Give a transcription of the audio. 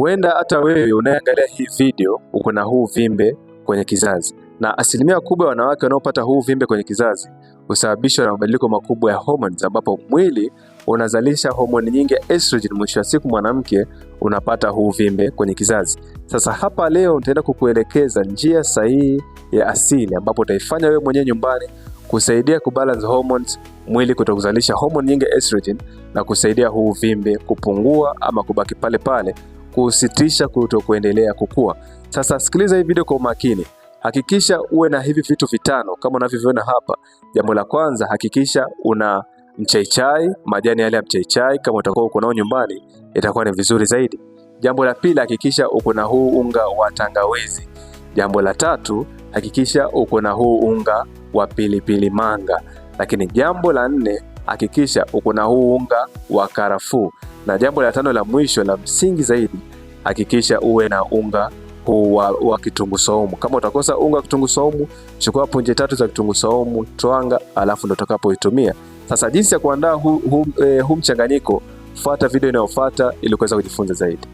Huenda hata wewe unayeangalia hii video uko na huu uvimbe kwenye kizazi, na asilimia kubwa ya wanawake wanaopata huu uvimbe kwenye kizazi husababishwa na mabadiliko makubwa ya hormones, ambapo mwili unazalisha homoni nyingi ya estrogen. Mwisho wa siku mwanamke unapata huu uvimbe kwenye kizazi. Sasa hapa leo nitaenda kukuelekeza njia sahihi ya asili ambapo utaifanya wewe mwenyewe nyumbani kusaidia kubalance hormones, mwili kutokuzalisha homoni nyingi ya estrogen na kusaidia huu uvimbe kupungua ama kubaki pale pale, kusitisha kutokuendelea kukua. Sasa sikiliza hii video kwa umakini. Hakikisha uwe na hivi vitu vitano kama unavyoviona hapa. Jambo la kwanza, hakikisha una mchaichai, majani yale ya mchaichai. Kama utakuwa uko nao nyumbani itakuwa ni vizuri zaidi. Jambo la pili, hakikisha uko na huu unga wa tangawizi. Jambo la tatu, hakikisha uko na huu unga wa pilipili manga. Lakini jambo la nne, hakikisha uko na huu unga wa karafuu. Na jambo la tano la mwisho la msingi zaidi, hakikisha uwe na unga huu wa kitunguu saumu. Kama utakosa unga wa kitunguu saumu, chukua punje 3 za kitunguu saumu, twanga, alafu ndo utakapoitumia. Sasa jinsi ya kuandaa huu mchanganyiko, fuata video inayofuata ili kuweza kujifunza zaidi.